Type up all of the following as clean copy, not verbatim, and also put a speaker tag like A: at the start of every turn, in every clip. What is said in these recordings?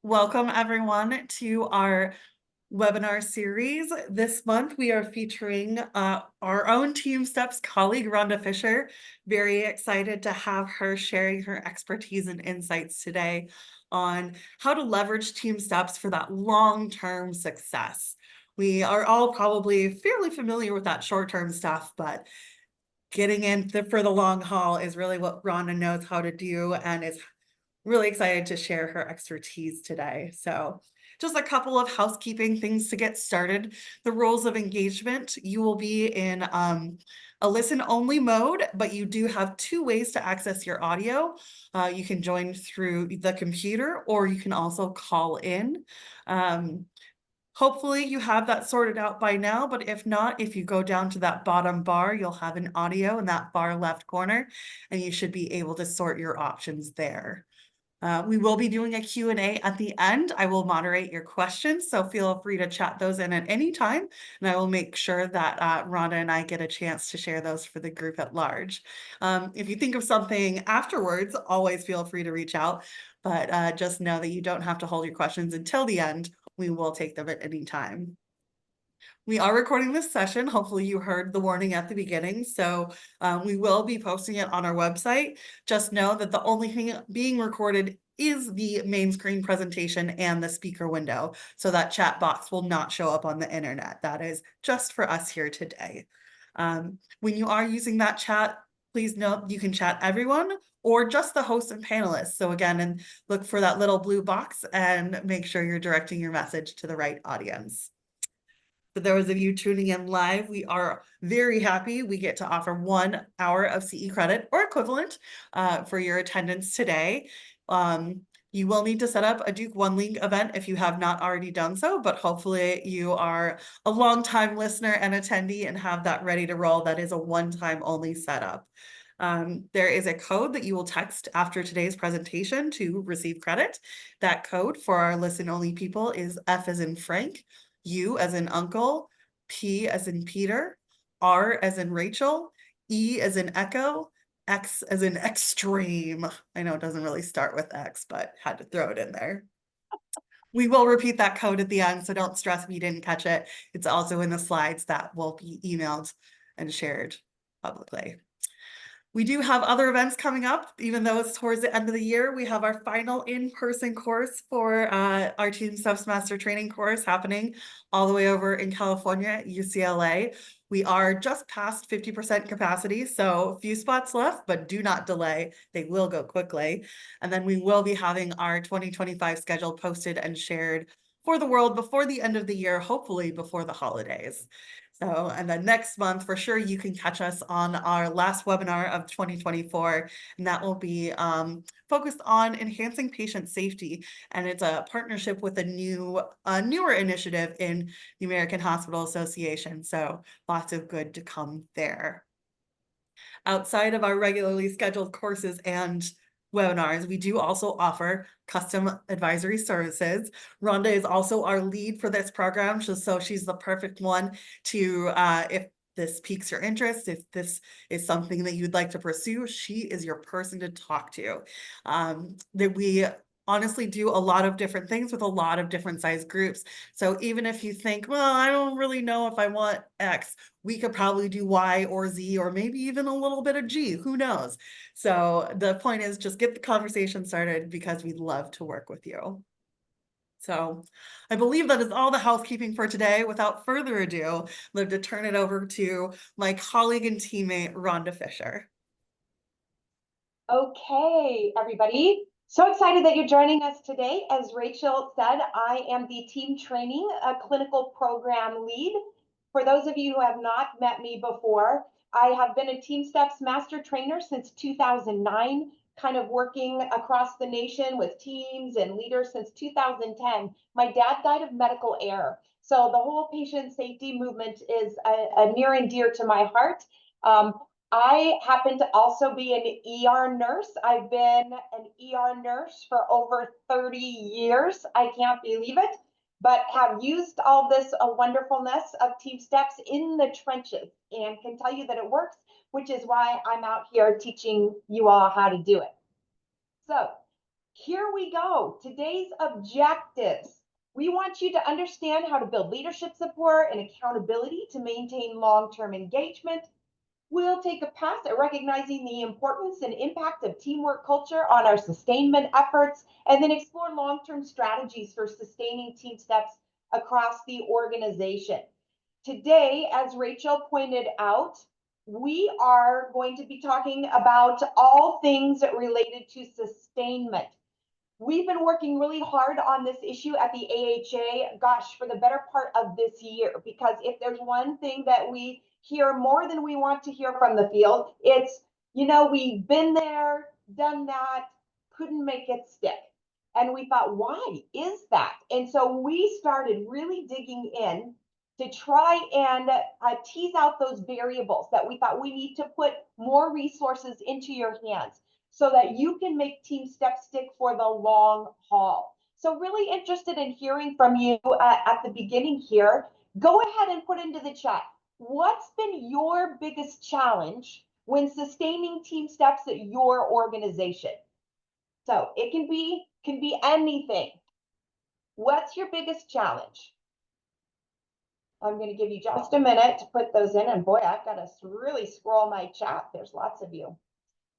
A: Welcome everyone to our webinar series. This month we are featuring our own TeamSTEPPS colleague, Rhonda Fisher. Very excited to have her sharing her expertise and insights today on how to leverage TeamSTEPPS for that long-term success. We are all probably fairly familiar with that short-term stuff, but getting in for the long haul is really what Rhonda knows how to do and is really excited to share her expertise today. So just a couple of housekeeping things to get started. The rules of engagement, you will be in a listen only mode, but you do have two ways to access your audio. You can join through the computer or you can also call in. Hopefully you have that sorted out by now, but if not, if you go down to that bottom bar, you'll have an audio in that far left corner, and you should be able to sort your options there. We will be doing a Q&A at the end. I will moderate your questions, so feel free to chat those in at any time, and I will make sure that Rhonda and I get a chance to share those for the group at large. If you think of something afterwards, always feel free to reach out, but just know that you don't have to hold your questions until the end. We will take them at any time. We are recording this session. Hopefully you heard the warning at the beginning. So we will be posting it on our website. Just know that the only thing being recorded is the main screen presentation and the speaker window. So that chat box will not show up on the internet. That is just for us here today. When you are using that chat, please note you can chat everyone or just the hosts and panelists. So again, and look for that little blue box and make sure you're directing your message to the right audience. For those of you tuning in live, we are very happy. We get to offer 1 hour of CE credit or equivalent for your attendance today. You will need to set up a Duke One Link event if you have not already done so, but hopefully you are a long-time listener and attendee and have that ready to roll. That is a one-time only setup. There is a code that you will text after today's presentation to receive credit. That code for our listen-only people is F as in Frank, U as in uncle, P as in Peter, R as in Rachel, E as in echo, X as in extreme. I know it doesn't really start with X, but had to throw it in there. We will repeat that code at the end, so don't stress if you didn't catch it. It's also in the slides that will be emailed and shared publicly. We do have other events coming up, even though it's towards the end of the year. We have our final in-person course for our TeamSTEPPS Master Training course happening all the way over in California at UCLA. We are just past 50% capacity, so a few spots left, but do not delay. They will go quickly. And then we will be having our 2025 schedule posted and shared for the world before the end of the year, hopefully before the holidays. So, and then next month, for sure, you can catch us on our last webinar of 2024, and that will be focused on enhancing patient safety. And it's a partnership with a newer initiative in the American Hospital Association. So lots of good to come there. Outside of our regularly scheduled courses and webinars, we do also offer custom advisory services. Rhonda is also our lead for this program, so she's the perfect one to, if this piques your interest, if this is something that you'd like to pursue, she is your person to talk to. That we honestly do a lot of different things with a lot of different size groups. So even if you think, well, I don't really know if I want X, we could probably do Y or Z, or maybe even a little bit of G, who knows? So the point is just get the conversation started because we'd love to work with you. So I believe that is all the housekeeping for today. Without further ado, I'd love to turn it over to my colleague and teammate, Rhonda Fisher.
B: Okay, everybody. So excited that you're joining us today. As Rachel said, I am the team training clinical program lead. For those of you who have not met me before, I have been a TeamSTEPPS master trainer since 2009, kind of working across the nation with teams and leaders since 2010. My dad died of medical error. So the whole patient safety movement is a near and dear to my heart. I happen to also be an ER nurse. I've been an ER nurse for over 30 years. I can't believe it, but have used all this wonderfulness of TeamSTEPPS in the trenches and can tell you that it works, which is why I'm out here teaching you all how to do it. So Here we go. Today's objectives. We want you to understand how to build leadership support and accountability to maintain long-term engagement. We'll take a pass at recognizing the importance and impact of teamwork culture on our sustainment efforts, and then explore long-term strategies for sustaining TeamSTEPPS across the organization. Today, as Rachel pointed out, we are going to be talking about all things related to sustainment. We've been working really hard on this issue at the AHA, gosh, for the better part of this year, because if there's one thing that we hear more than we want to hear from the field, it's, we've been there, done that, couldn't make it stick. And we thought, why is that? And so we started really digging in to try and tease out those variables that we thought we need to put more resources into your hands, so that you can make TeamSTEPPS stick for the long haul. So really interested in hearing from you at the beginning here. Go ahead and put into the chat, what's been your biggest challenge when sustaining TeamSTEPPS at your organization? So it can be anything. What's your biggest challenge? I'm going to give you just a minute to put those in. And boy, I've got to really scroll my chat. There's lots of you.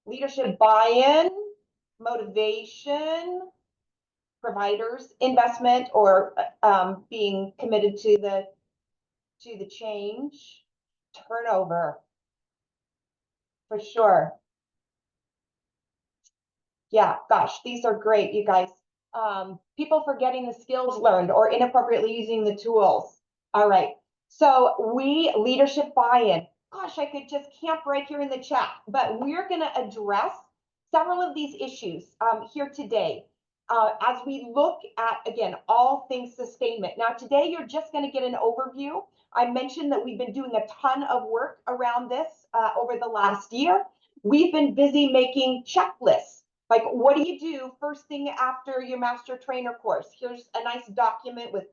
B: Leadership buy-in, motivation, providers, investment, or being committed to the change, turnover, for sure. Yeah, gosh, these are great, you guys. People forgetting the skills learned or inappropriately using the tools. All right, so leadership buy-in. Gosh, I could just camp right here in the chat, but we're going to address several of these issues here today as we look at, again, all things sustainment. Now, today you're just going to get an overview. I mentioned that we've been doing a ton of work around this over the last year. We've been busy making checklists. Like, what do you do first thing after your master trainer course? Here's a nice document with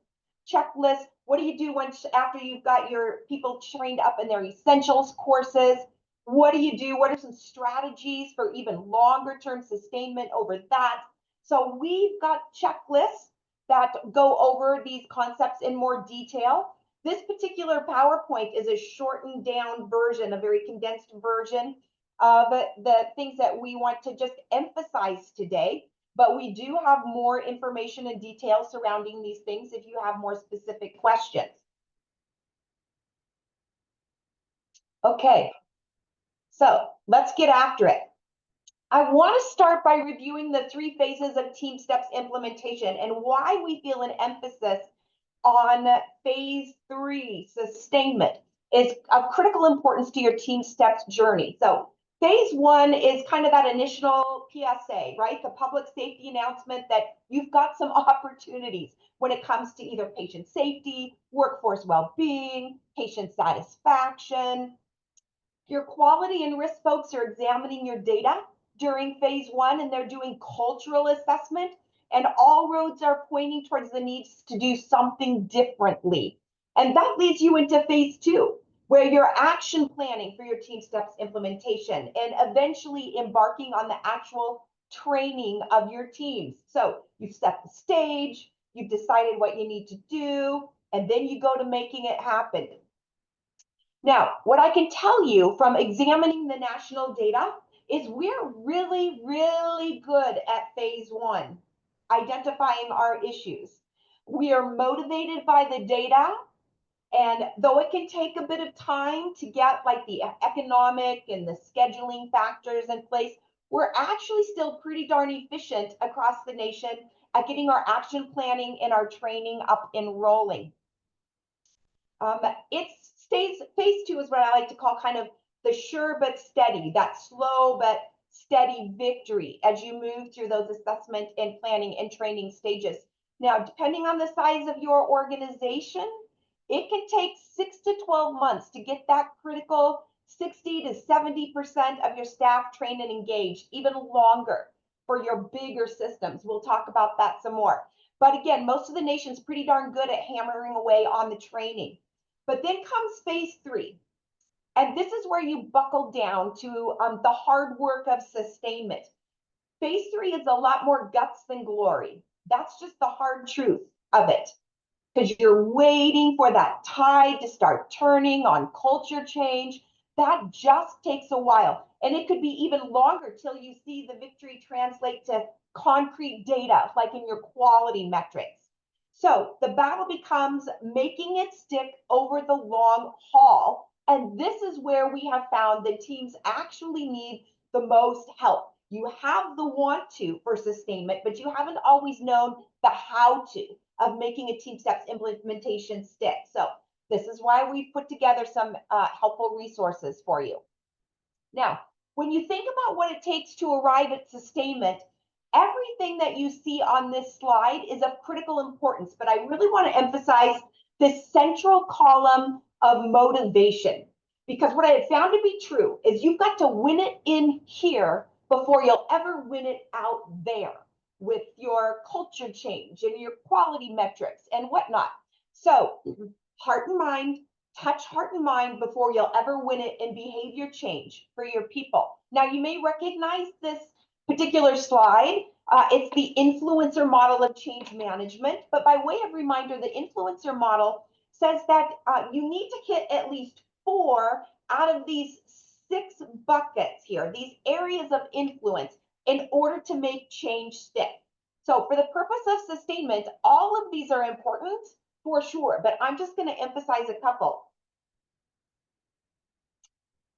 B: checklists. What do you do after you've got your people trained up in their essentials courses? What do you do? What are some strategies for even longer term sustainment over that? So we've got checklists that go over these concepts in more detail. This particular PowerPoint is a shortened down version, a very condensed version of the things that we want to just emphasize today. But we do have more information and details surrounding these things if you have more specific questions. Okay, so let's get after it. I want to start by reviewing the 3 phases of TeamSTEPPS implementation and why we feel an emphasis on phase 3, sustainment, is of critical importance to your TeamSTEPPS journey. So phase 1 is kind of that initial PSA, right? The public safety announcement that you've got some opportunities when it comes to either patient safety, workforce well-being, patient satisfaction. Your quality and risk folks are examining your data during phase 1, and they're doing cultural assessment, and all roads are pointing towards the needs to do something differently. And that leads you into phase 2, where you're action planning for your TeamSTEPPS implementation and eventually embarking on the actual training of your teams. So you've set the stage, you've decided what you need to do, and then you go to making it happen. Now, what I can tell you from examining the national data is we're really, really good at phase 1, identifying our issues. We are motivated by the data, and though it can take a bit of time to get like the economic and the scheduling factors in place, we're actually still pretty darn efficient across the nation at getting our action planning and our training up and rolling. Phase 2 is what I like to call kind of the sure but steady, that slow but steady victory as you move through those assessment and planning and training stages. Now, depending on the size of your organization, it can take 6 to 12 months to get that critical 60 to 70% of your staff trained and engaged, even longer for your bigger systems. We'll talk about that some more. But again, most of the nation's pretty darn good at hammering away on the training. But then comes phase 3. And this is where you buckle down to the hard work of sustainment. Phase 3 is a lot more guts than glory. That's just the hard truth of it. Because you're waiting for that tide to start turning on culture change. That just takes a while. And it could be even longer till you see the victory translate to concrete data, like in your quality metrics. So the battle becomes making it stick over the long haul. And this is where we have found that teams actually need the most help. You have the want to for sustainment, but you haven't always known the how to of making a TeamSTEPPS implementation stick. So this is why we've put together some helpful resources for you. Now, when you think about what it takes to arrive at sustainment, everything that you see on this slide is of critical importance, but I really want to emphasize this central column of motivation, because what I have found to be true is you've got to win it in here before you'll ever win it out there with your culture change and your quality metrics and whatnot. So heart and mind, touch heart and mind before you'll ever win it in behavior change for your people. Now, you may recognize this particular slide. It's the influencer model of change management, but by way of reminder, the influencer model says that you need to hit at least 4 out of these 6 buckets here, these areas of influence, in order to make change stick. So for the purpose of sustainment, all of these are important for sure, but I'm just going to emphasize a couple.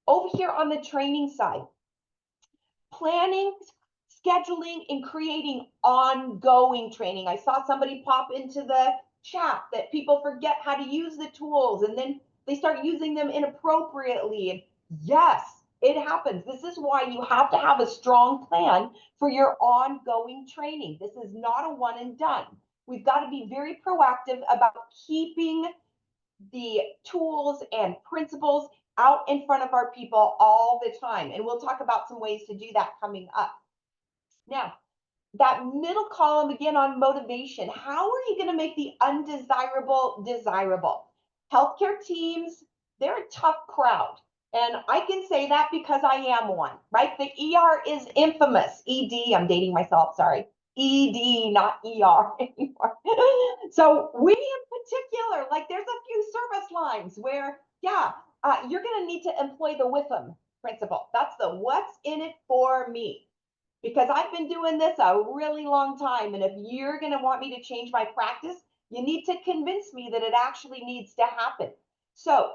B: Over here on the training side, planning, scheduling, and creating ongoing training. I saw somebody pop into the chat that people forget how to use the tools and then they start using them inappropriately. And yes, it happens. This is why you have to have a strong plan for your ongoing training. This is not a one and done. We've got to be very proactive about keeping the tools and principles out in front of our people all the time. And we'll talk about some ways to do that coming up. Now, that middle column again on motivation, how are you going to make the undesirable desirable? Healthcare teams, they're a tough crowd. And I can say that because I am one, right? The ER is infamous. ED, I'm dating myself, sorry. ED, not ER anymore. So we in particular, like there's a few service lines where, yeah, you're going to need to employ the with them principle. That's the what's in it for me. Because I've been doing this a really long time. And if you're going to want me to change my practice, you need to convince me that it actually needs to happen. So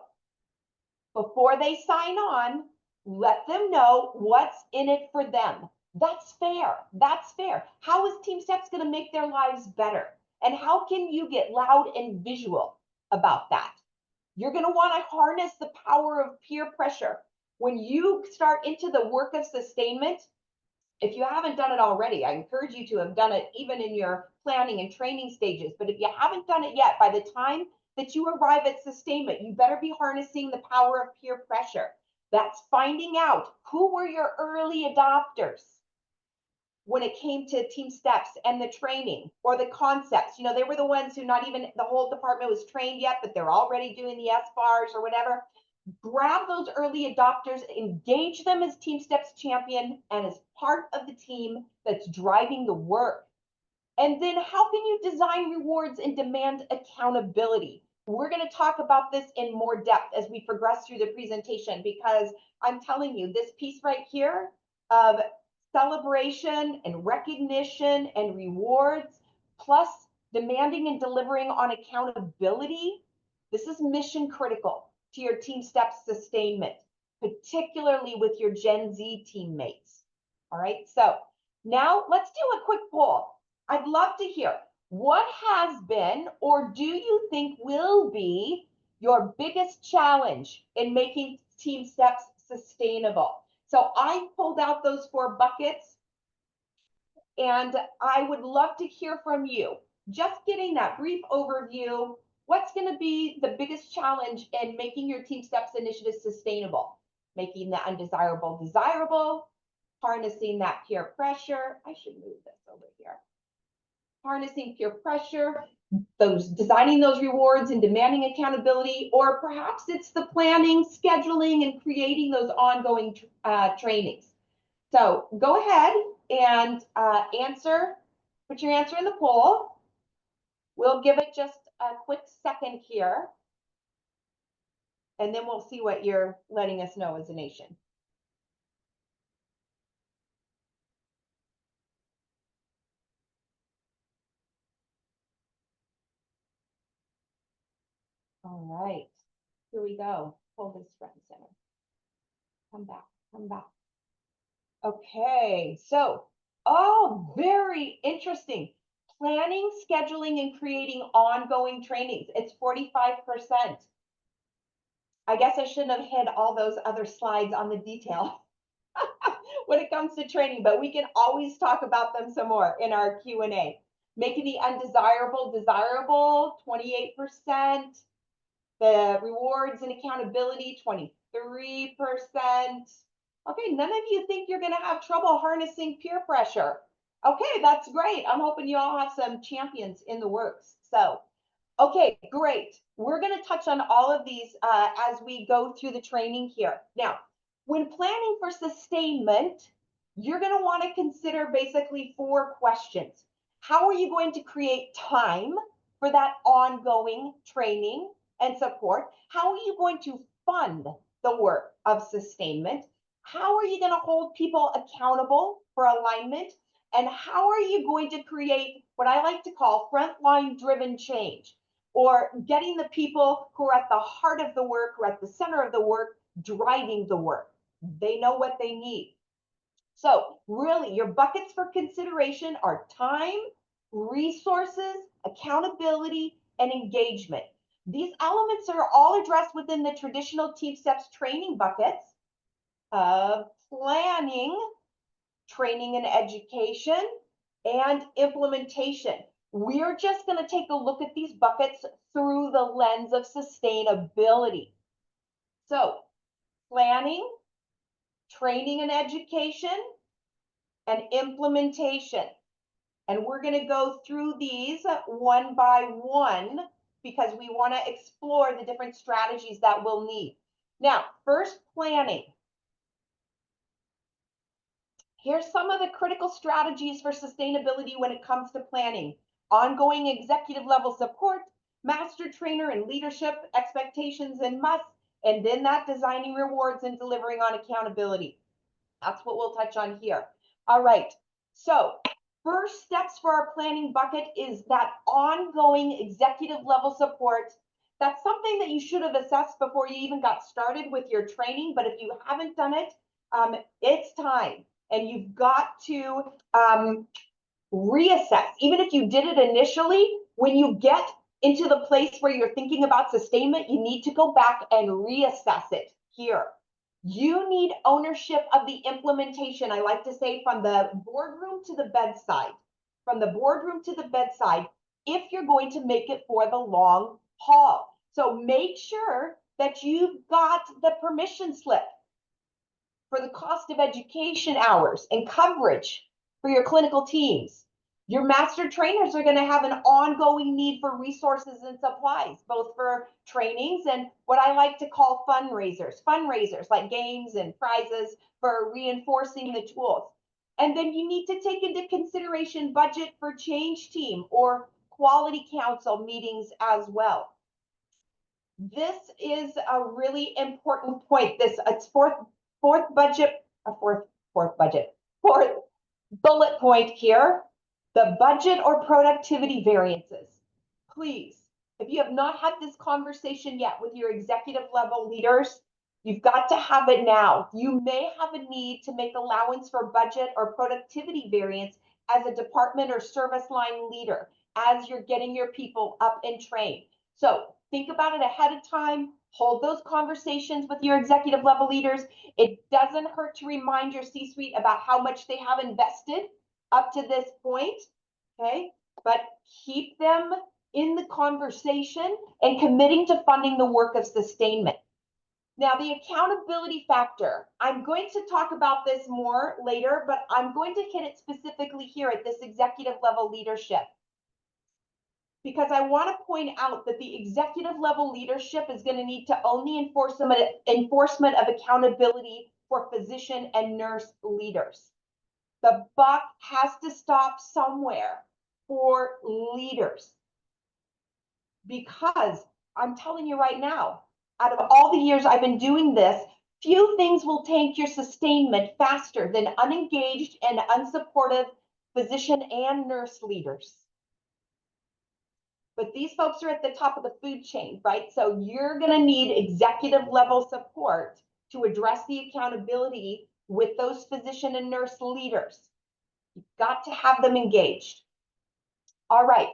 B: before they sign on, let them know what's in it for them. That's fair. That's fair. How is TeamSTEPPS going to make their lives better? And how can you get loud and visual about that? You're going to want to harness the power of peer pressure. When you start into the work of sustainment, if you haven't done it already, I encourage you to have done it even in your planning and training stages. But if you haven't done it yet, by the time that you arrive at sustainment, you better be harnessing the power of peer pressure. That's finding out who were your early adopters when it came to TeamSTEPPS and the training or the concepts. You know, they were the ones who not even the whole department was trained yet, but they're already doing the SBARs or whatever. Grab those early adopters, engage them as TeamSTEPPS champion and as part of the team that's driving the work. And then how can you design rewards and demand accountability? We're going to talk about this in more depth as we progress through the presentation, because I'm telling you, this piece right here of celebration and recognition and rewards, plus demanding and delivering on accountability, this is mission critical to your TeamSTEPPS sustainment, particularly with your Gen Z teammates. All right, so now let's do a quick poll. I'd love to hear what has been or do you think will be your biggest challenge in making TeamSTEPPS sustainable? So I pulled out those 4 buckets and I would love to hear from you. Just getting that brief overview. What's going to be the biggest challenge in making your TeamSTEPPS initiative sustainable? Making the undesirable desirable, harnessing that peer pressure. I should move this over here. Harnessing peer pressure, designing those rewards and demanding accountability, or perhaps it's the planning, scheduling, and creating those ongoing trainings. So go ahead and put your answer in the poll. We'll give it just a quick second here, and then we'll see what you're letting us know as a nation. All right, here we go. Hold this front and center. Come back, come back. Okay, so, oh, very interesting. Planning, scheduling, and creating ongoing trainings. It's 45%. I guess I shouldn't have hid all those other slides on the detail when it comes to training, but we can always talk about them some more in our Q&A. Making the undesirable desirable, 28%. The rewards and accountability, 23%. Okay, none of you think you're going to have trouble harnessing peer pressure. Okay, that's great. I'm hoping you all have some champions in the works. So, okay, great. We're going to touch on all of these as we go through the training here. Now, when planning for sustainment, you're going to want to consider basically 4 questions. How are you going to create time for that ongoing training and support? How are you going to fund the work of sustainment? How are you going to hold people accountable for alignment? And how are you going to create what I like to call frontline driven change, or getting the people who are at the heart of the work, who are at the center of the work, driving the work? They know what they need. So really, your buckets for consideration are time, resources, accountability, and engagement. These elements are all addressed within the traditional TeamSTEPPS training buckets of planning, training and education, and implementation. We're just going to take a look at these buckets through the lens of sustainability. So, planning, training and education, and implementation. And we're going to go through these one by one because we want to explore the different strategies that we'll need. Now, first, planning. Here's some of the critical strategies for sustainability when it comes to planning. Ongoing executive level support, master trainer and leadership expectations and musts, and then that designing rewards and delivering on accountability. That's what we'll touch on here. All right, so first steps for our planning bucket is that ongoing executive level support. That's something that you should have assessed before you even got started with your training, but if you haven't done it, it's time. And you've got to reassess. Even if you did it initially, when you get into the place where you're thinking about sustainment, you need to go back and reassess it here. You need ownership of the implementation. I like to say from the boardroom to the bedside. From the boardroom to the bedside, if you're going to make it for the long haul. So make sure that you've got the permission slip for the cost of education hours and coverage for your clinical teams. Your master trainers are going to have an ongoing need for resources and supplies, both for trainings and what I like to call fundraisers like games and prizes for reinforcing the tools. And then you need to take into consideration budget for change team or quality council meetings as well. This is a really important point. It's fourth bullet point here, the budget or productivity variances. Please, if you have not had this conversation yet with your executive level leaders, you've got to have it now. You may have a need to make allowance for budget or productivity variance as a department or service line leader as you're getting your people up and trained. So think about it ahead of time. Hold those conversations with your executive level leaders. It doesn't hurt to remind your C-suite about how much they have invested up to this point, okay? But keep them in the conversation and committing to funding the work of sustainment. Now, the accountability factor, I'm going to talk about this more later, but I'm going to hit it specifically here at this executive level leadership, because I want to point out that the executive level leadership is going to need to own the enforcement of accountability for physician and nurse leaders. The buck has to stop somewhere for leaders, because I'm telling you right now, out of all the years I've been doing this, few things will tank your sustainment faster than unengaged and unsupportive physician and nurse leaders. But these folks are at the top of the food chain, right? So you're going to need executive level support to address the accountability with those physician and nurse leaders. You've got to have them engaged. All right.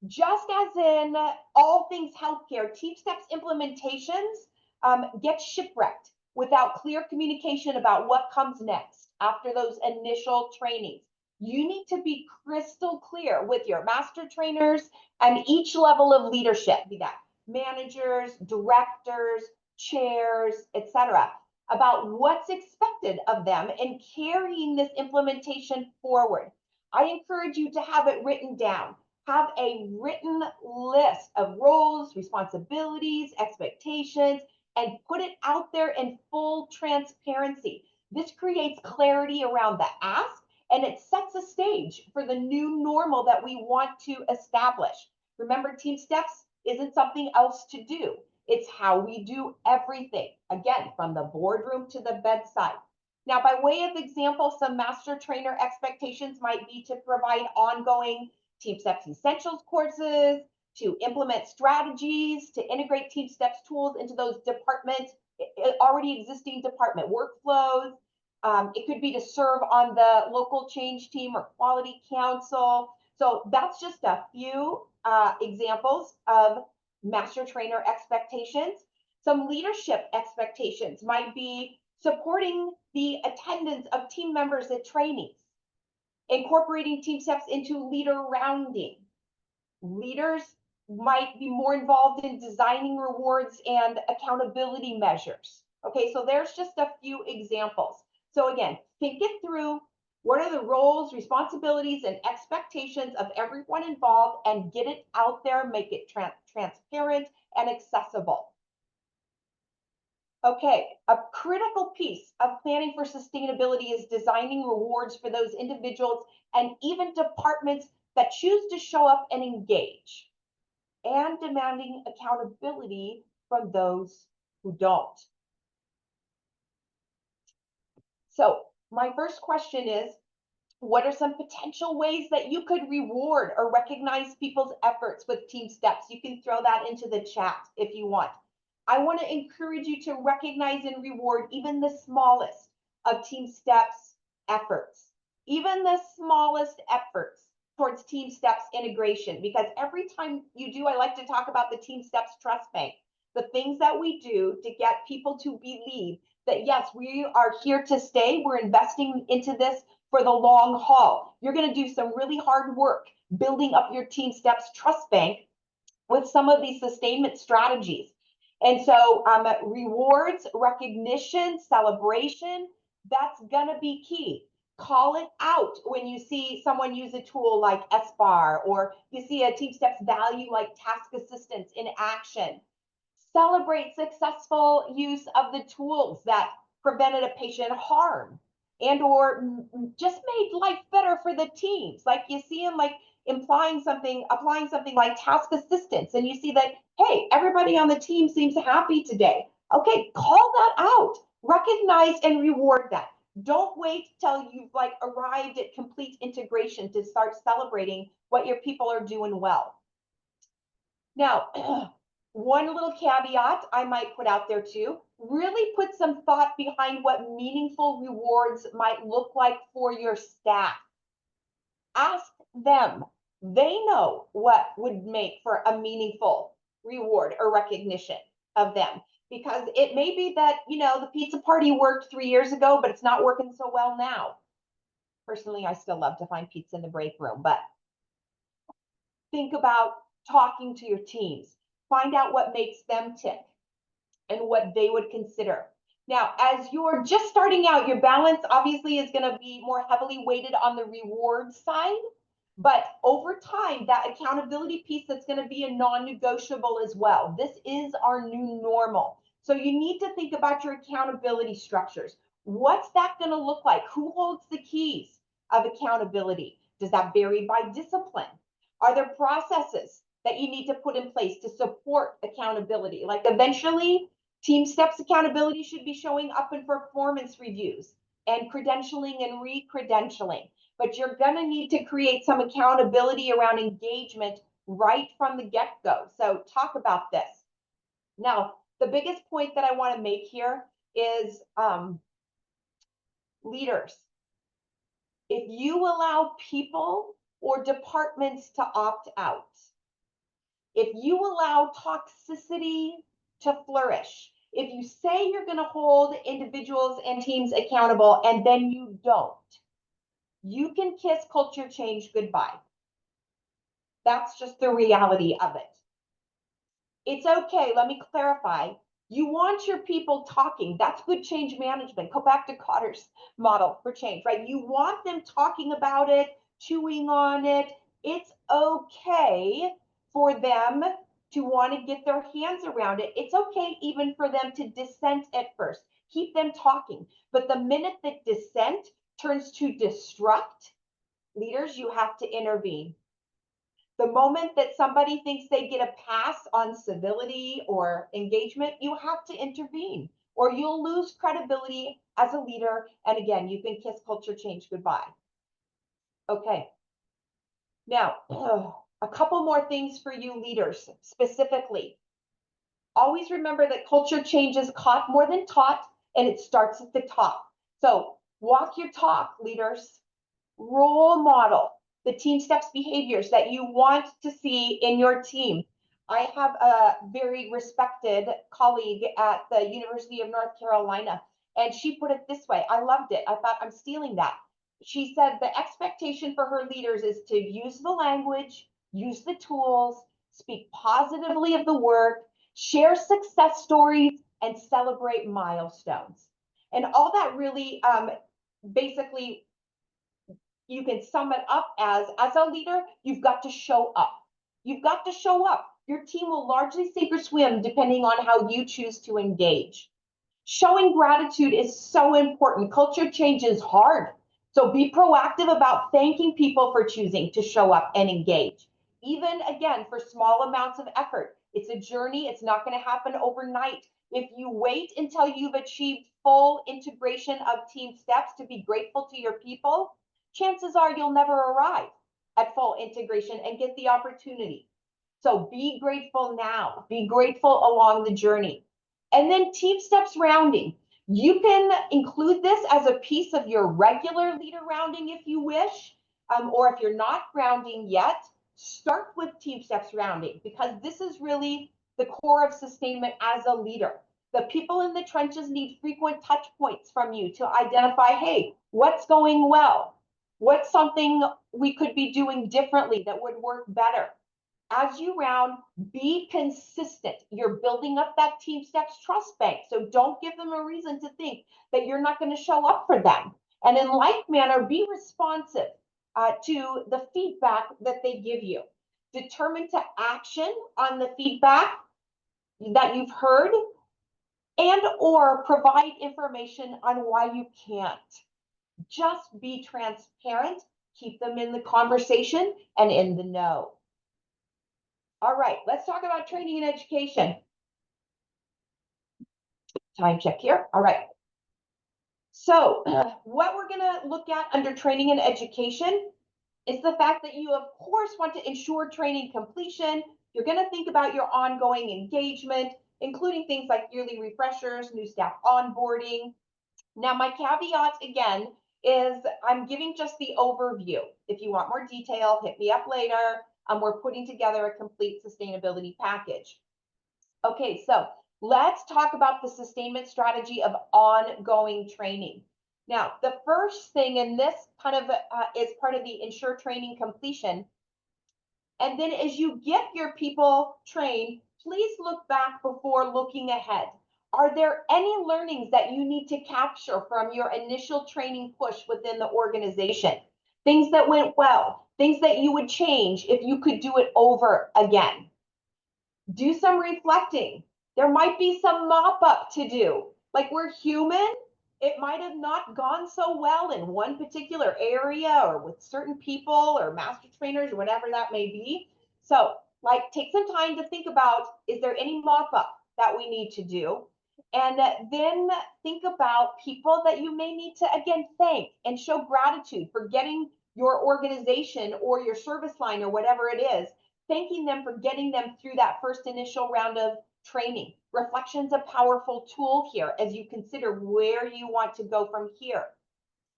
B: Just as in all things healthcare, TeamSTEPPS implementations get shipwrecked without clear communication about what comes next after those initial trainings. You need to be crystal clear with your master trainers and each level of leadership, be that managers, directors, chairs, etc., about what's expected of them in carrying this implementation forward. I encourage you to have it written down. Have a written list of roles, responsibilities, expectations, and put it out there in full transparency. This creates clarity around the ask, and it sets a stage for the new normal that we want to establish. Remember, TeamSTEPPS isn't something else to do. It's how we do everything, again, from the boardroom to the bedside. Now, by way of example, some master trainer expectations might be to provide ongoing TeamSTEPPS Essentials courses, to implement strategies, to integrate TeamSTEPPS tools into those department, already existing department workflows. It could be to serve on the local change team or quality council. So that's just a few examples of master trainer expectations. Some leadership expectations might be supporting the attendance of team members at trainings, incorporating TeamSTEPPS into leader rounding. Leaders might be more involved in designing rewards and accountability measures. Okay, so there's just a few examples. So again, think it through. What are the roles, responsibilities, and expectations of everyone involved, and get it out there, make it transparent and accessible. Okay, a critical piece of planning for sustainability is designing rewards for those individuals and even departments that choose to show up and engage, and demanding accountability from those who don't. So my first question is, what are some potential ways that you could reward or recognize people's efforts with TeamSTEPPS? You can throw that into the chat if you want. I want to encourage you to recognize and reward even the smallest of TeamSTEPPS efforts, even the smallest efforts towards TeamSTEPPS integration, because every time you do, I like to talk about the TeamSTEPPS Trust Bank, the things that we do to get people to believe that, yes, we are here to stay. We're investing into this for the long haul. You're going to do some really hard work building up your TeamSTEPPS Trust Bank with some of these sustainment strategies. And so rewards, recognition, celebration, that's going to be key. Call it out when you see someone use a tool like SBAR, or you see a TeamSTEPPS value like task assistance in action. Celebrate successful use of the tools that prevented a patient harm and or just made life better for the teams. Like you see them like applying something like task assistance, and you see that, hey, everybody on the team seems happy today. Okay, call that out, recognize and reward that. Don't wait till you've like arrived at complete integration to start celebrating what your people are doing well. Now, one little caveat I might put out there too, really put some thought behind what meaningful rewards might look like for your staff. Ask them. They know what would make for a meaningful reward or recognition of them. Because it may be that, the pizza party worked 3 years ago, but it's not working so well now. Personally, I still love to find pizza in the break room, but think about talking to your teams. Find out what makes them tick and what they would consider. Now, as you're just starting out, your balance obviously is going to be more heavily weighted on the reward side. But over time, that accountability piece, that's going to be a non-negotiable as well. This is our new normal. So you need to think about your accountability structures. What's that going to look like? Who holds the keys? of accountability? Does that vary by discipline? Are there processes that you need to put in place to support accountability? Like eventually, TeamSTEPPS accountability should be showing up in performance reviews and credentialing and re-credentialing. But you're going to need to create some accountability around engagement right from the get-go. So talk about this. Now, the biggest point that I want to make here is leaders. If you allow people or departments to opt out, if you allow toxicity to flourish, if you say you're going to hold individuals and teams accountable and then you don't, you can kiss culture change goodbye. That's just the reality of it. It's okay. Let me clarify. You want your people talking. That's good change management. Go back to Cotter's model for change, right? You want them talking about it, chewing on it. It's okay for them to want to get their hands around it. It's okay even for them to dissent at first. Keep them talking. But the minute that dissent turns to destruct, leaders, you have to intervene. The moment that somebody thinks they get a pass on civility or engagement, you have to intervene or you'll lose credibility as a leader. And again, you can kiss culture change goodbye. Okay. Now, a couple more things for you leaders specifically. Always remember that culture change is caught more than taught, and it starts at the top. So walk your talk, leaders. Role model the TeamSTEPPS behaviors that you want to see in your team. I have a very respected colleague at the University of North Carolina, and she put it this way. I loved it. I thought, I'm stealing that. She said the expectation for her leaders is to use the language, use the tools, speak positively of the work, share success stories, and celebrate milestones. And all that really basically, you can sum it up as a leader, you've got to show up. You've got to show up. Your team will largely sink or swim depending on how you choose to engage. Showing gratitude is so important. Culture change is hard. So be proactive about thanking people for choosing to show up and engage. Even again, for small amounts of effort. It's a journey. It's not going to happen overnight. If you wait until you've achieved full integration of TeamSTEPPS to be grateful to your people, chances are you'll never arrive at full integration and get the opportunity. So be grateful now. Be grateful along the journey. And then TeamSTEPPS rounding. You can include this as a piece of your regular leader rounding if you wish, or if you're not rounding yet, start with TeamSTEPPS rounding because this is really the core of sustainment as a leader. The people in the trenches need frequent touch points from you to identify, hey, what's going well? What's something we could be doing differently that would work better? As you round, be consistent. You're building up that TeamSTEPPS trust bank. So don't give them a reason to think that you're not going to show up for them. And in like manner, be responsive to the feedback that they give you. Determined to action on the feedback that you've heard and or provide information on why you can't. Just be transparent, keep them in the conversation and in the know. All right, let's talk about training and education. Time check here. All right. So what we're going to look at under training and education is the fact that you, of course, want to ensure training completion. You're going to think about your ongoing engagement, including things like yearly refreshers, new staff onboarding. Now, my caveat, again, is I'm giving just the overview. If you want more detail, hit me up later. We're putting together a complete sustainability package. Okay, so let's talk about the sustainment strategy of ongoing training. Now, the first thing, and this kind of is part of the ensure training completion. And then as you get your people trained, please look back before looking ahead. Are there any learnings that you need to capture from your initial training push within the organization? Things that went well, things that you would change if you could do it over again. Do some reflecting. There might be some mop up to do. Like, we're human. It might have not gone so well in one particular area or with certain people or master trainers or whatever that may be. So like take some time to think about, is there any mop up that we need to do? And then think about people that you may need to, again, thank and show gratitude for getting your organization or your service line or whatever it is, thanking them for getting them through that first initial round of training. Reflection's a powerful tool here as you consider where you want to go from here.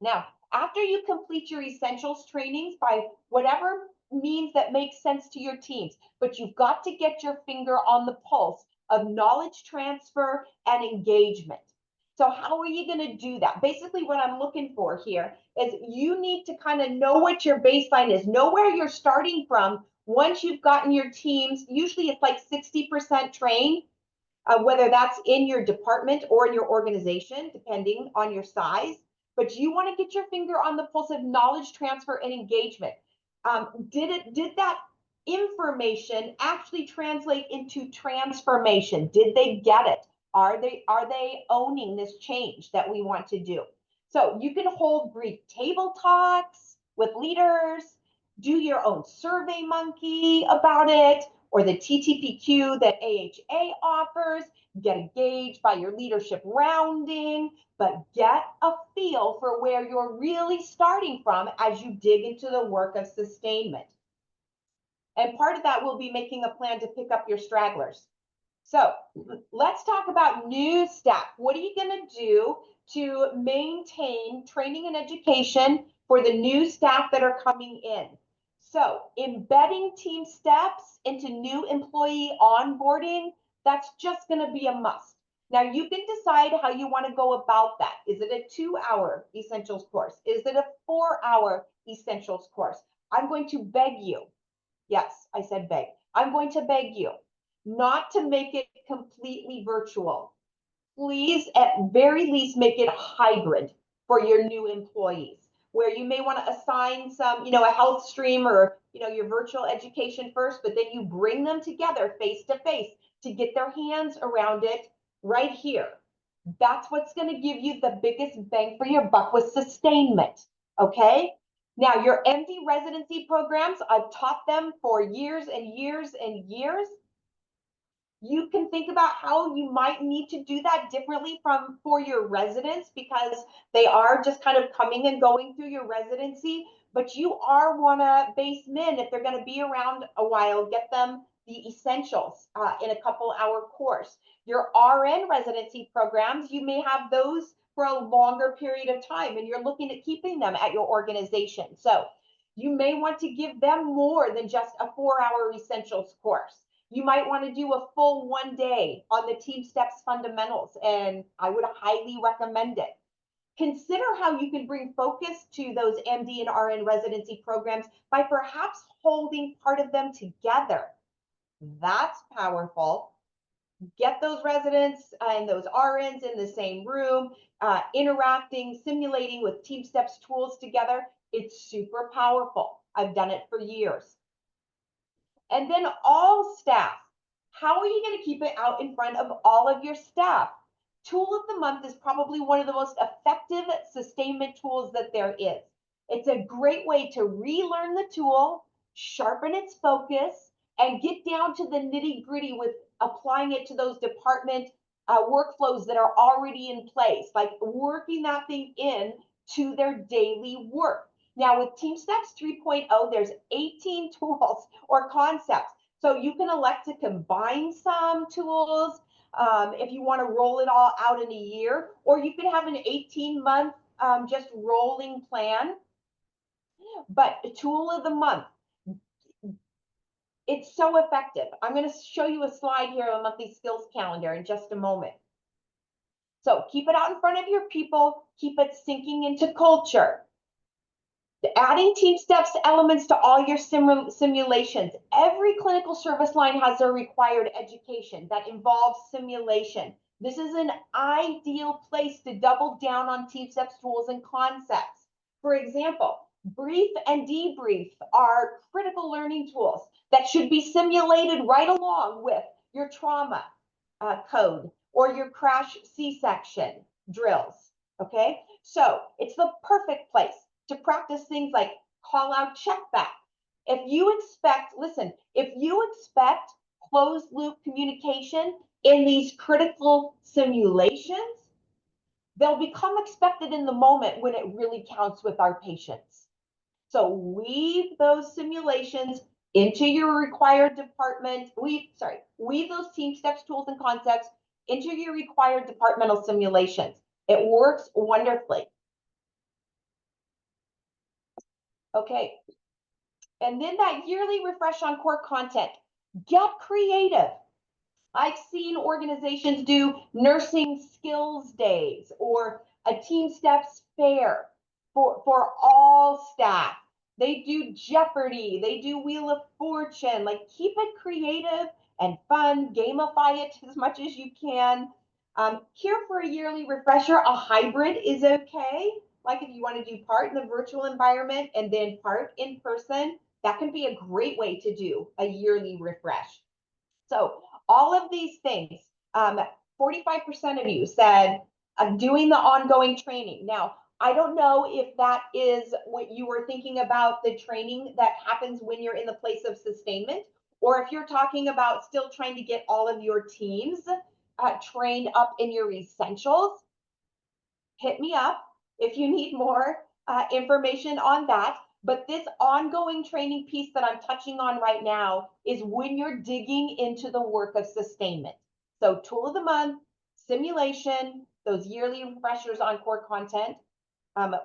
B: Now, after you complete your essentials trainings by whatever means that makes sense to your teams, but you've got to get your finger on the pulse of knowledge transfer and engagement. So how are you going to do that? Basically, what I'm looking for here is you need to kind of know what your baseline is, know where you're starting from. Once you've gotten your teams, usually it's like 60% trained, whether that's in your department or in your organization, depending on your size. But you want to get your finger on the pulse of knowledge transfer and engagement. Did that information actually translate into transformation? Did they get it? Are they owning this change that we want to do? So you can hold brief table talks with leaders, do your own survey monkey about it, or the TTPQ that AHA offers, get engaged by your leadership rounding, but get a feel for where you're really starting from as you dig into the work of sustainment. And part of that will be making a plan to pick up your stragglers. So let's talk about new staff. What are you going to do to maintain training and education for the new staff that are coming in? So embedding TeamSTEPPS into new employee onboarding, that's just going to be a must. Now you can decide how you want to go about that. Is it a 2-hour essentials course? Is it a 4-hour essentials course? I'm going to beg you. Yes, I said beg. I'm going to beg you not to make it completely virtual. Please, at very least, make it hybrid for your new employees, where you may want to assign some, a health stream or, your virtual education first, but then you bring them together face to face to get their hands around it right here. That's what's going to give you the biggest bang for your buck with sustainment, okay? Now, your MD residency programs, I've taught them for years and years and years. You can think about how you might need to do that differently for your residents, because they are just kind of coming and going through your residency, but you want to base them in. If they're going to be around a while, get them the essentials in a couple-hour course. Your RN residency programs, you may have those for a longer period of time, and you're looking at keeping them at your organization. So you may want to give them more than just a 4-hour essentials course. You might want to do a full 1 day on the TeamSTEPPS fundamentals, and I would highly recommend it. Consider how you can bring focus to those MD and RN residency programs by perhaps holding part of them together. That's powerful. Get those residents and those RNs in the same room, interacting, simulating with TeamSTEPPS tools together. It's super powerful. I've done it for years. And then all staff. How are you going to keep it out in front of all of your staff? Tool of the month is probably one of the most effective sustainment tools that there is. It's a great way to relearn the tool, sharpen its focus, and get down to the nitty-gritty with applying it to those department workflows that are already in place, like working that thing in to their daily work. Now with TeamSTEPPS 3.0, there's 18 tools or concepts. So you can elect to combine some tools if you want to roll it all out in a year, or you could have an 18-month just rolling plan. But tool of the month, it's so effective. I'm going to show you a slide here of a monthly skills calendar in just a moment. So keep it out in front of your people, keep it sinking into culture. Adding TeamSTEPPS elements to all your simulations. Every clinical service line has a required education that involves simulation. This is an ideal place to double down on TeamSTEPPS tools and concepts. For example, brief and debrief are critical learning tools that should be simulated right along with your trauma code or your crash C-section drills. Okay, so it's the perfect place to practice things like call out check back. If you expect, listen, if you expect closed loop communication in these critical simulations, they'll become expected in the moment when it really counts with our patients. So weave those simulations into your required department, weave those TeamSTEPPS tools and concepts into your required departmental simulations. It works wonderfully. Okay, and then that yearly refresh on core content. Get creative. I've seen organizations do nursing skills days or a TeamSTEPPS fair for all staff. They do Jeopardy, they do Wheel of Fortune. Like, keep it creative and fun, gamify it as much as you can. Here for a yearly refresher, a hybrid is okay. Like, if you want to do part in the virtual environment and then part in person, that can be a great way to do a yearly refresh. So all of these things, 45% of you said doing the ongoing training. Now, I don't know if that is what you were thinking about, the training that happens when you're in the place of sustainment, or if you're talking about still trying to get all of your teams trained up in your essentials. Hit me up if you need more information on that. But this ongoing training piece that I'm touching on right now is when you're digging into the work of sustainment. So tool of the month, simulation, those yearly refreshers on core content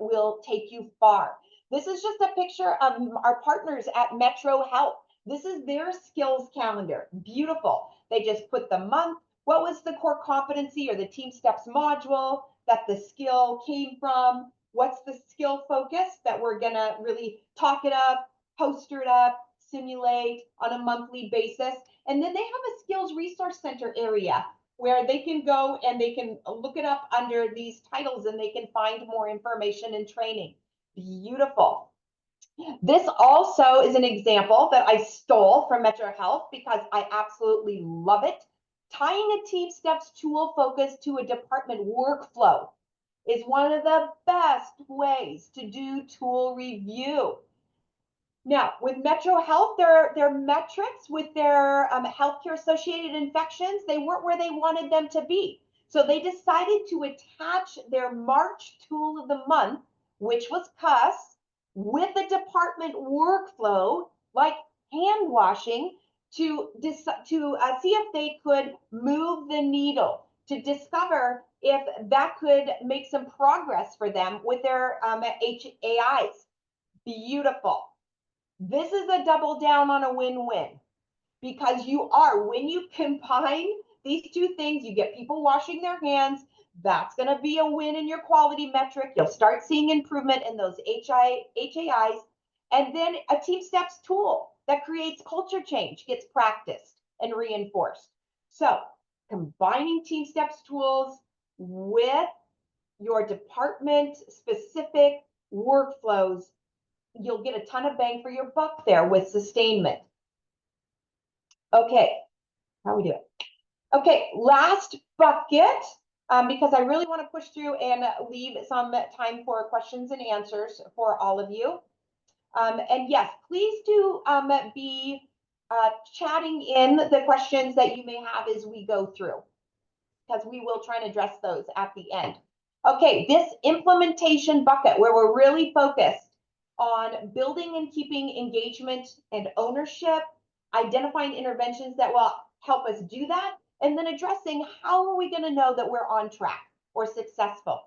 B: will take you far. This is just a picture of our partners at Metro Health. This is their skills calendar. Beautiful. They just put the month, what was the core competency or the TeamSTEPPS module that the skill came from, what's the skill focus that we're gonna really talk it up, poster it up, simulate on a monthly basis. And then they have a skills resource center area where they can go and they can look it up under these titles and they can find more information and training. Beautiful. This also is an example that I stole from Metro Health because I absolutely love it. Tying a TeamSTEPPS tool focus to a department workflow is one of the best ways to do tool review. Now, with Metro Health, their metrics with their healthcare associated infections, they weren't where they wanted them to be. So they decided to attach their March tool of the month, which was CUS, with a department workflow like hand washing to see if they could move the needle, to discover if that could make some progress for them with their HAIs. Beautiful. This is a double down on a win-win because when you combine these two things, you get people washing their hands. That's going to be a win in your quality metric. You'll start seeing improvement in those HAIs. And then a TeamSTEPPS tool that creates culture change gets practiced and reinforced. So combining TeamSTEPPS tools with your department specific workflows, you'll get a ton of bang for your buck there with sustainment. Okay, how are we doing? Okay, last bucket, because I really want to push through and leave some time for questions and answers for all of you. And yes, please do be chatting in the questions that you may have as we go through, because we will try and address those at the end. Okay, this implementation bucket where we're really focused on building and keeping engagement and ownership, identifying interventions that will help us do that, and then addressing how are we going to know that we're on track or successful.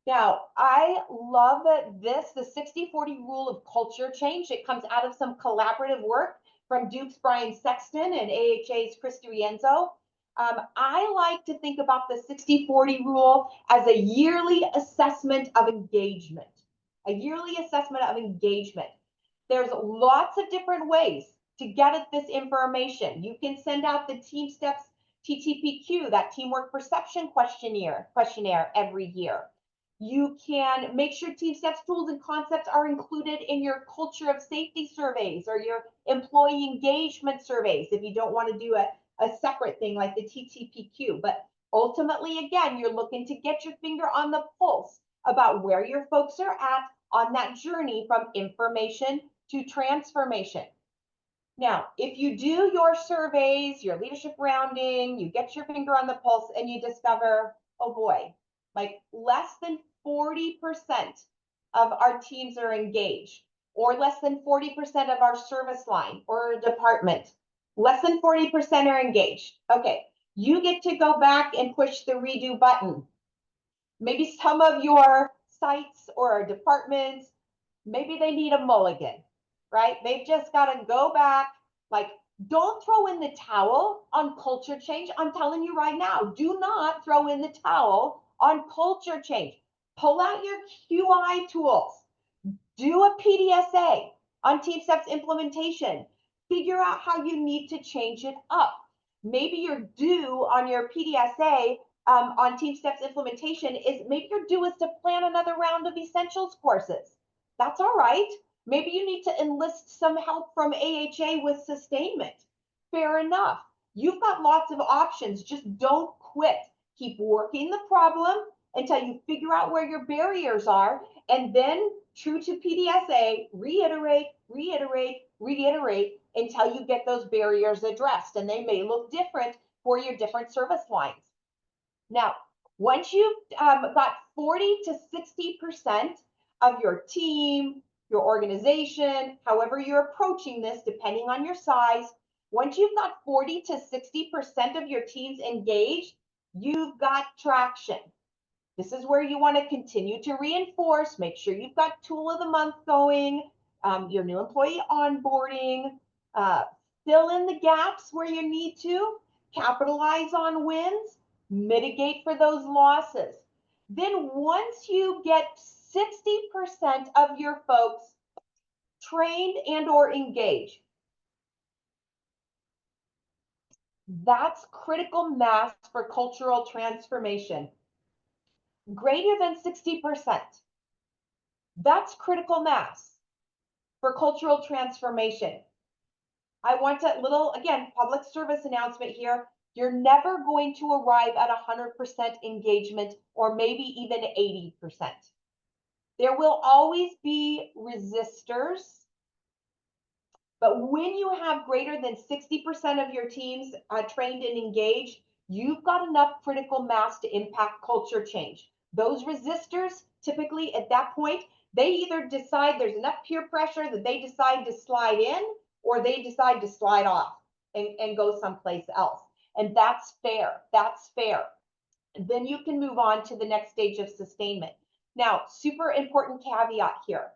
B: Now, I love this, the 60-40 rule of culture change. It comes out of some collaborative work from Duke's Brian Sexton and AHA's Chris D'Rienzo. I like to think about the 60-40 rule as a yearly assessment of engagement. A yearly assessment of engagement. There's lots of different ways to get at this information. You can send out the TeamSTEPPS TTPQ, that teamwork perception questionnaire every year. You can make sure TeamSTEPPS tools and concepts are included in your culture of safety surveys or your employee engagement surveys if you don't want to do a separate thing like the TTPQ. But Ultimately, again, you're looking to get your finger on the pulse about where your folks are at on that journey from information to transformation. Now, if you do your surveys, your leadership rounding, you get your finger on the pulse and you discover, oh boy, like less than 40% of our teams are engaged, or less than 40% of our service line or department, less than 40% are engaged. Okay, you get to go back and push the redo button. Maybe some of your sites or departments, maybe they need a mulligan, right? They've just got to go back. Like, don't throw in the towel on culture change. I'm telling you right now, do not throw in the towel on culture change. Pull out your QI tools. Do a PDSA on TeamSTEPPS implementation. Figure out how you need to change it up. Maybe your due on your PDSA on TeamSTEPPS implementation is maybe your due is to plan another round of essentials courses. That's all right. Maybe you need to enlist some help from AHA with sustainment. Fair enough. You've got lots of options. Just don't quit. Keep working the problem until you figure out where your barriers are, and then, true to PDSA, reiterate, reiterate, reiterate until you get those barriers addressed. And they may look different for your different service lines. Now, once you've got 40 to 60% of your team, your organization, however you're approaching this, depending on your size, once you've got 40 to 60% of your teams engaged, you've got traction. This is where you want to continue to reinforce, make sure you've got tool of the month going, your new employee onboarding, fill in the gaps where you need to, capitalize on wins, mitigate for those losses. Then once you get 60% of your folks trained and or engaged, that's critical mass for cultural transformation. Greater than 60%. That's critical mass for cultural transformation. I want a little, again, public service announcement here. You're never going to arrive at 100% engagement or maybe even 80%. There will always be resistors, but when you have greater than 60% of your teams trained and engaged, you've got enough critical mass to impact culture change. Those resistors, typically at that point, they either decide there's enough peer pressure that they decide to slide in, or they decide to slide off and go someplace else. And that's fair. That's fair. Then you can move on to the next stage of sustainment. Now, super important caveat here.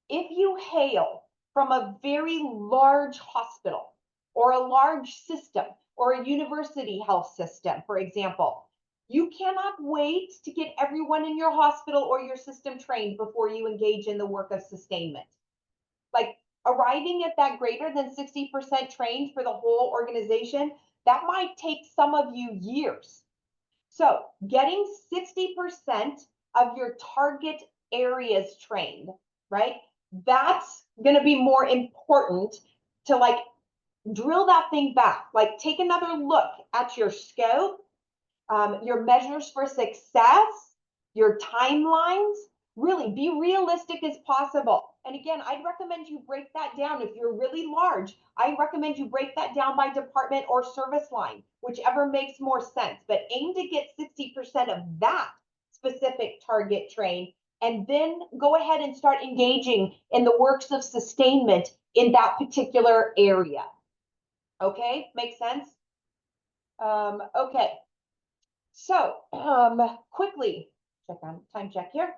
B: If you hail from a very large hospital or a large system or a university health system, for example, you cannot wait to get everyone in your hospital or your system trained before you engage in the work of sustainment. Like arriving at that greater than 60% trained for the whole organization, that might take some of you years. So getting 60% of your target areas trained, right? That's going to be more important to like drill that thing back, like take another look at your scope, your measures for success, your timelines. Really be realistic as possible. And again, I'd recommend you break that down. If you're really large, I recommend you break that down by department or service line, whichever makes more sense. But aim to get 60% of that specific target trained, and then go ahead and start engaging in the works of sustainment in that particular area. Okay, makes sense? Okay. So quickly, check on time check here.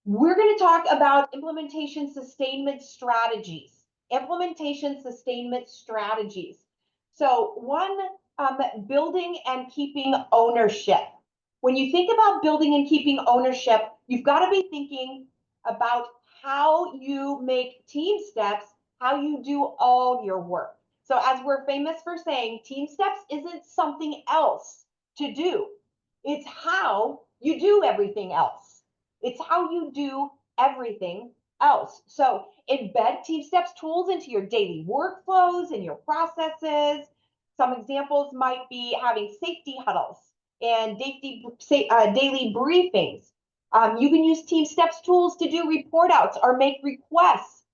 B: We're going to talk about implementation sustainment strategies. Implementation sustainment strategies. So one, building and keeping ownership. When you think about building and keeping ownership, you've got to be thinking about how you make TeamSTEPPS, how you do all your work. So as we're famous for saying, TeamSTEPPS isn't something else to do. It's how you do everything else. It's how you do everything else. So embed TeamSTEPPS tools into your daily workflows and your processes. Some examples might be having safety huddles and daily briefings. You can use TeamSTEPPS tools to do report outs or make requests.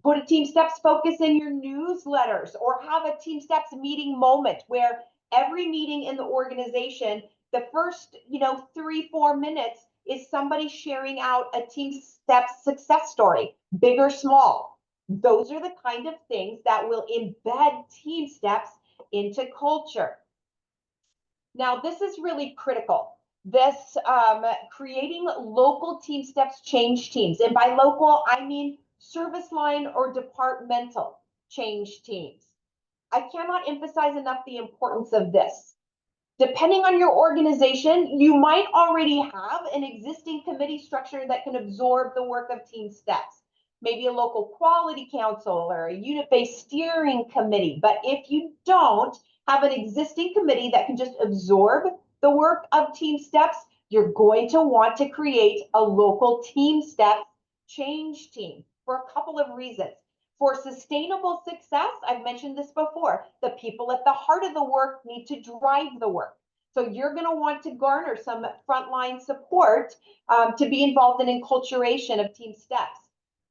B: Put a TeamSTEPPS focus in your newsletters, or have a TeamSTEPPS meeting moment where every meeting in the organization, the first 3-4 minutes is somebody sharing out a TeamSTEPPS success story, big or small. Those are the kind of things that will embed TeamSTEPPS into culture. Now, this is really critical. This creating local TeamSTEPPS change teams. And by local, I mean service line or departmental change teams. I cannot emphasize enough the importance of this. Depending on your organization, you might already have an existing committee structure that can absorb the work of TeamSTEPPS. Maybe a local quality council or a unit-based steering committee. But if you don't have an existing committee that can just absorb the work of TeamSTEPPS, you're going to want to create a local TeamSTEPPS change team for a couple of reasons. For sustainable success, I've mentioned this before, the people at the heart of the work need to drive the work. So you're going to want to garner some frontline support to be involved in enculturation of TeamSTEPPS.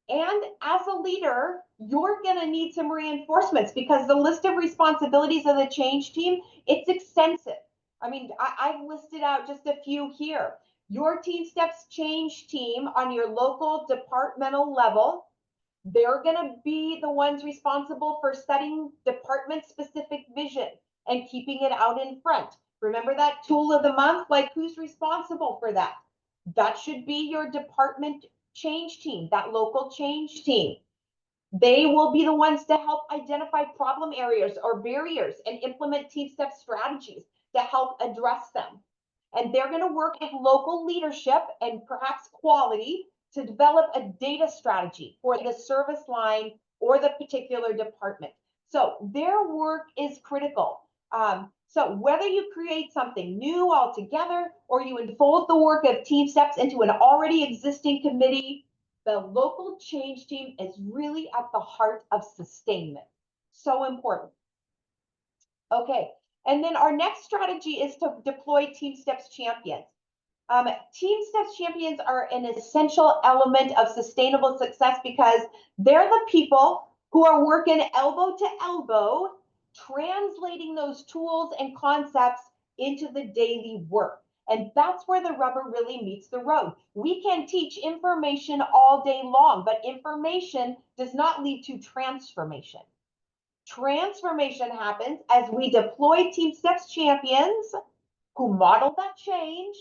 B: And as a leader, you're going to need some reinforcements, because the list of responsibilities of the change team, it's extensive. I mean, I've listed out just a few here. Your TeamSTEPPS change team on your local departmental level, they're going to be the ones responsible for setting department-specific vision and keeping it out in front. Remember that tool of the month? Like, who's responsible for that? That should be your department change team, that local change team. They will be the ones to help identify problem areas or barriers and implement TeamSTEPPS strategies to help address them. And they're going to work with local leadership and perhaps quality to develop a data strategy for the service line or the particular department. So their work is critical. So whether you create something new altogether or you unfold the work of TeamSTEPPS into an already existing committee, the local change team is really at the heart of sustainment. So important. Okay, and then our next strategy is to deploy TeamSTEPPS champions. TeamSTEPPS champions are an essential element of sustainable success because they're the people who are working elbow to elbow, translating those tools and concepts into the daily work. And that's where the rubber really meets the road. We can teach information all day long, but information does not lead to transformation. Transformation happens as we deploy TeamSTEPPS champions who model that change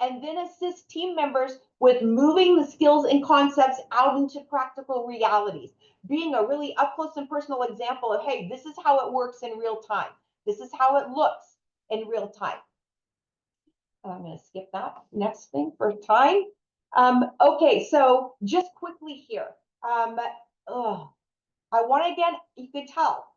B: and then assist team members with moving the skills and concepts out into practical realities, being a really up close and personal example of, hey, this is how it works in real time. This is how it looks in real time. I'm going to skip that next thing for time. Okay, so just quickly here. I want to, again, you could tell,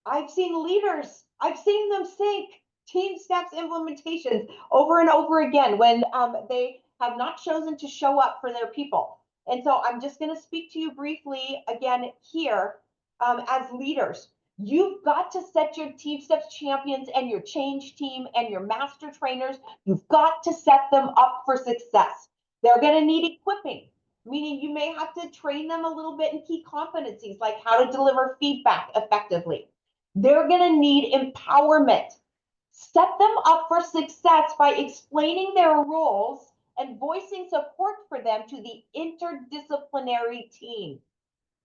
B: I've seen leaders, I've seen them sink TeamSTEPPS implementations over and over again when they have not chosen to show up for their people. And so I'm just going to speak to you briefly again here as leaders. You've got to set your TeamSTEPPS champions and your change team and your master trainers, you've got to set them up for success. They're going to need equipping, meaning you may have to train them a little bit in key competencies like how to deliver feedback effectively. They're going to need empowerment. Set them up for success by explaining their roles and voicing support for them to the interdisciplinary team.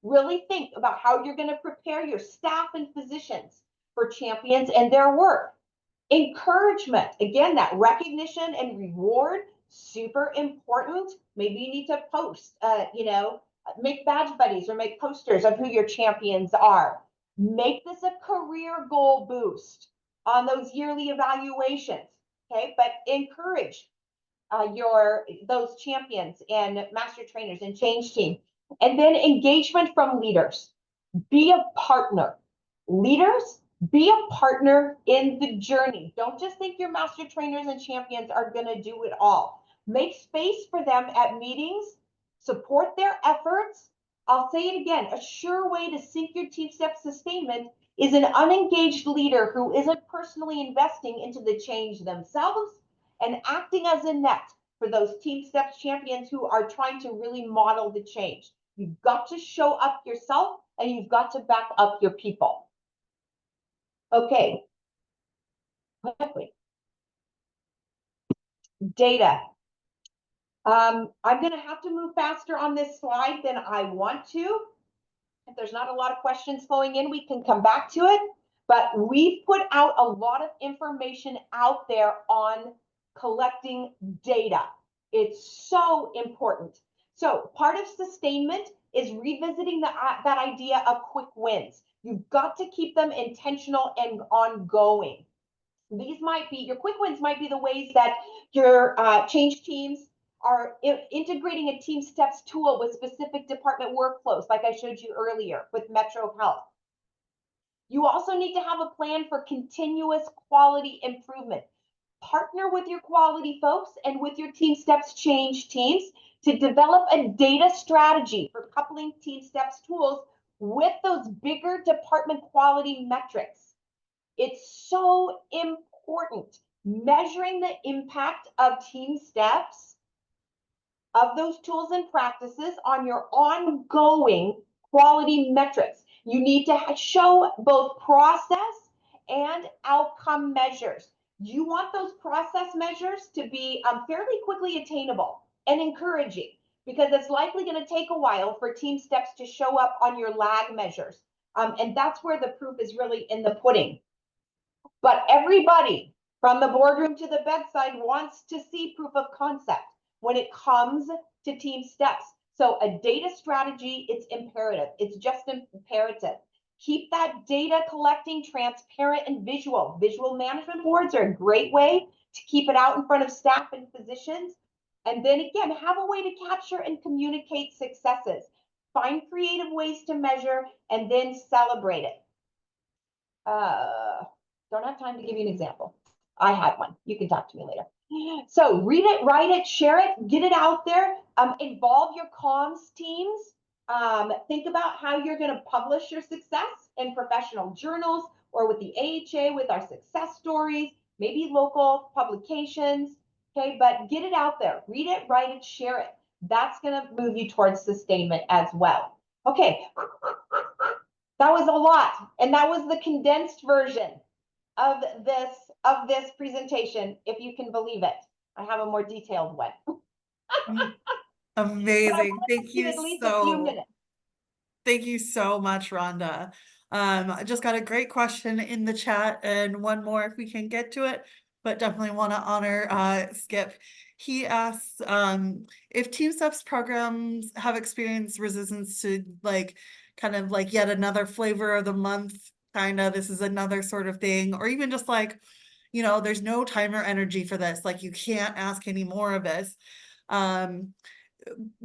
B: Really think about how you're going to prepare your staff and physicians for champions and their work. Encouragement, again, that recognition and reward, super important. Maybe you need to post, make badge buddies or make posters of who your champions are. Make this a career goal boost on those yearly evaluations, okay? But encourage those champions and master trainers and change team. And then engagement from leaders. Be a partner. Leaders, be a partner in the journey. Don't just think your master trainers and champions are going to do it all. Make space for them at meetings, support their efforts, I'll say it again, a sure way to sink your TeamSTEPPS sustainment is an unengaged leader who isn't personally investing into the change themselves and acting as a net for those TeamSTEPPS champions who are trying to really model the change. You've got to show up yourself and you've got to back up your people. Okay. Data. I'm going to have to move faster on this slide than I want to. If there's not a lot of questions flowing in, we can come back to it. But we've put out a lot of information out there on collecting data. It's so important. So part of sustainment is revisiting that idea of quick wins. You've got to keep them intentional and ongoing. These might be, your quick wins might be the ways that your change teams are integrating a TeamSTEPPS tool with specific department workflows, like I showed you earlier with Metro Health. You also need to have a plan for continuous quality improvement. Partner with your quality folks and with your TeamSTEPPS change teams to develop a data strategy for coupling TeamSTEPPS tools with those bigger department quality metrics. It's so important. Measuring the impact of TeamSTEPPS, of those tools and practices on your ongoing quality metrics. You need to show both process and outcome measures. You want those process measures to be fairly quickly attainable and encouraging, because it's likely going to take a while for TeamSTEPPS to show up on your lag measures. And that's where the proof is really in the pudding. But everybody from the boardroom to the bedside wants to see proof of concept when it comes to TeamSTEPPS. So a data strategy, it's imperative. It's just imperative. Keep that data collecting transparent and visual. Visual management boards are a great way to keep it out in front of staff and physicians. And then again, have a way to capture and communicate successes. Find creative ways to measure and then celebrate it. Don't have time to give you an example. I had one. You can talk to me later. So read it, write it, share it, get it out there. Involve your comms teams. Think about how you're going to publish your success in professional journals or with the AHA with our success stories, maybe local publications. Okay, but get it out there. Read it, write it, share it. That's going to move you towards sustainment as well. Okay. That was a lot, and that was the condensed version of this presentation, if you can believe it. I have a more detailed one.
A: Amazing. Thank you
B: at least a few minutes.
A: Thank you so much, Rhonda. I just got a great question in the chat and one more if we can get to it, but definitely want to honor Skip. He asks if TeamSTEPPS programs have experienced resistance to kind of like yet another flavor of the month, kind of this is another sort of thing, or even just like, there's no time or energy for this, like you can't ask any more of this.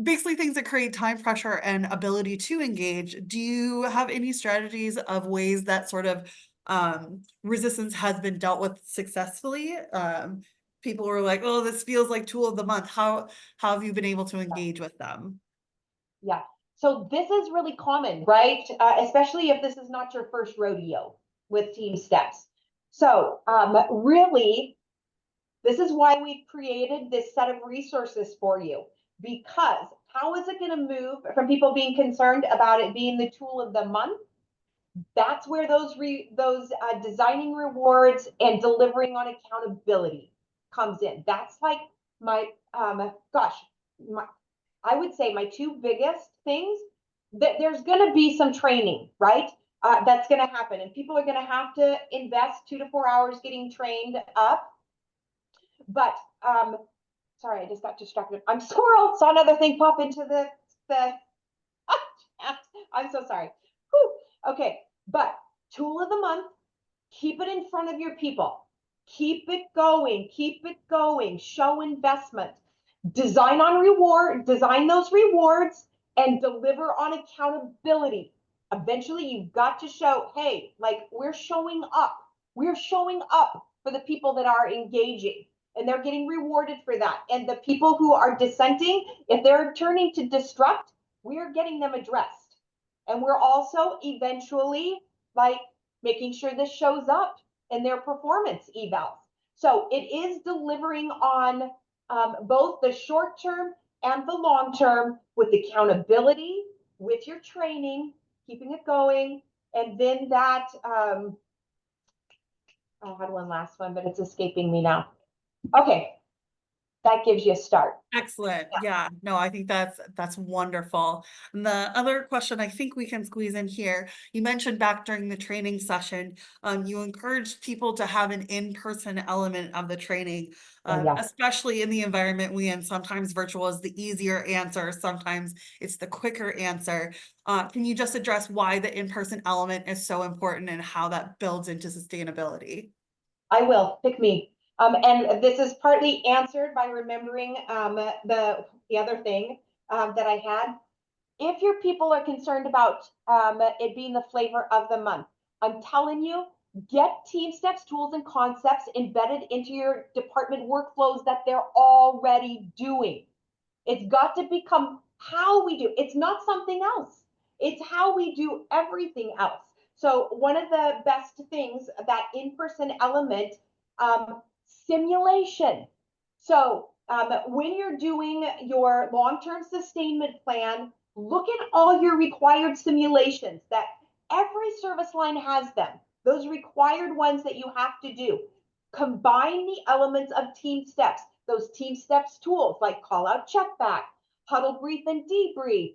A: Basically things that create time pressure and ability to engage. Do you have any strategies of ways that sort of resistance has been dealt with successfully? People were like, oh, this feels like tool of the month. How have you been able to engage with them?
B: Yeah, so this is really common, right? Especially if this is not your first rodeo with TeamSTEPPS. So really, this is why we've created this set of resources for you, because how is it going to move from people being concerned about it being the tool of the month? That's where those designing rewards and delivering on accountability comes in. That's like my I would say my two biggest things. That there's going to be some training, right? That's going to happen, and people are going to have to invest 2 to 4 hours getting trained up. But sorry, I just got distracted. I'm squirrel. Saw another thing pop into the I'm so sorry. Whew. Okay, but tool of the month, keep it in front of your people. Keep it going. Keep it going. Show investment. Design those rewards and deliver on accountability. Eventually, you've got to show, hey, like we're showing up. We're showing up for the people that are engaging, and they're getting rewarded for that. And the people who are dissenting, if they're turning to destruct, we're getting them addressed. And we're also eventually like making sure this shows up in their performance evals. So it is delivering on both the short term and the long term with accountability, with your training, keeping it going, and then that, oh, I had one last one, but it's escaping me now. Okay, that gives you a start.
A: Excellent. Yeah, no, I think that's wonderful. And the other question I think we can squeeze in here, you mentioned back during the training session, you encouraged people to have an in-person element of the training,
B: Oh, yeah.
A: especially in the environment we in. Sometimes virtual is the easier answer, sometimes it's the quicker answer. Can you just address why the in-person element is so important and how that builds into sustainability?
B: I will, pick me. And this is partly answered by remembering the other thing that I had. If your people are concerned about it being the flavor of the month, I'm telling you, get TeamSTEPPS tools and concepts embedded into your department workflows that they're already doing. It's got to become how we do. It's not something else. It's how we do everything else. So one of the best things, that in-person element, simulation. So when you're doing your long-term sustainment plan, look at all your required simulations that every service line has them. Those required ones that you have to do. Combine the elements of TeamSTEPPS, those TeamSTEPPS tools like call out, check back, huddle, brief, and debrief.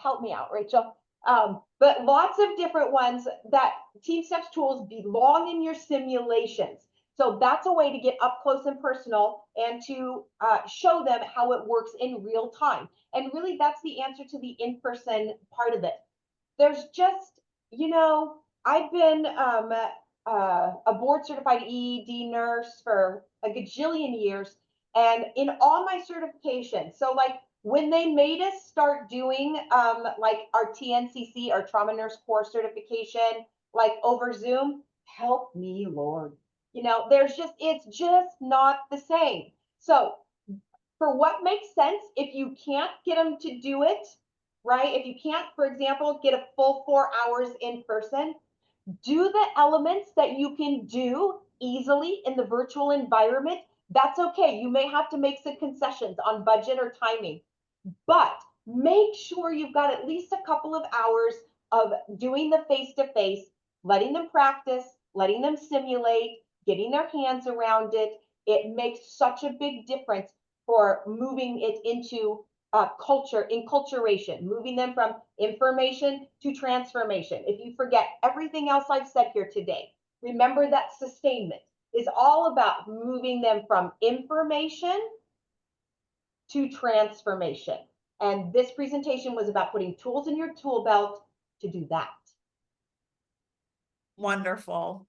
B: Help me out, Rachel. But lots of different ones that TeamSTEPPS tools belong in your simulations. So that's a way to get up close and personal and to show them how it works in real time. And really, that's the answer to the in-person part of it. There's just, I've been a board certified EED nurse for a gajillion years. And in all my certifications, so like when they made us start doing like our TNCC, our trauma nurse core certification, like over Zoom, help me, Lord. It's just not the same. So for what makes sense, if you can't get them to do it, right? If you can't, for example, get a full 4 hours in person, do the elements that you can do easily in the virtual environment. That's okay. You may have to make some concessions on budget or timing, but make sure you've got at least a couple of hours of doing the face-to-face, letting them practice, letting them simulate, getting their hands around it. It makes such a big difference for moving it into enculturation, moving them from information to transformation. If you forget everything else I've said here today, remember that sustainment is all about moving them from information to transformation. And this presentation was about putting tools in your tool belt to do that.
A: Wonderful.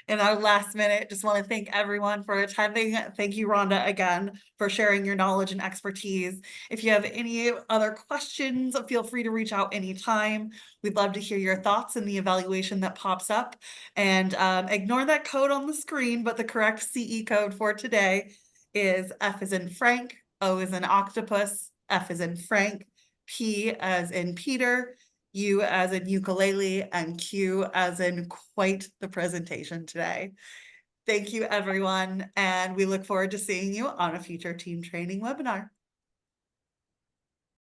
A: In our last minute, just want to thank everyone for attending. Thank you, Rhonda, again, for sharing your knowledge and expertise. If you have any other questions, feel free to reach out anytime. We'd love to hear your thoughts in the evaluation that pops up. And ignore that code on the screen, but the correct CE code for today is F as in Frank, O as in octopus, F as in Frank, P as in Peter, U as in ukulele, and Q as in quite the presentation today. Thank you, everyone, and we look forward to seeing you on a future team training webinar.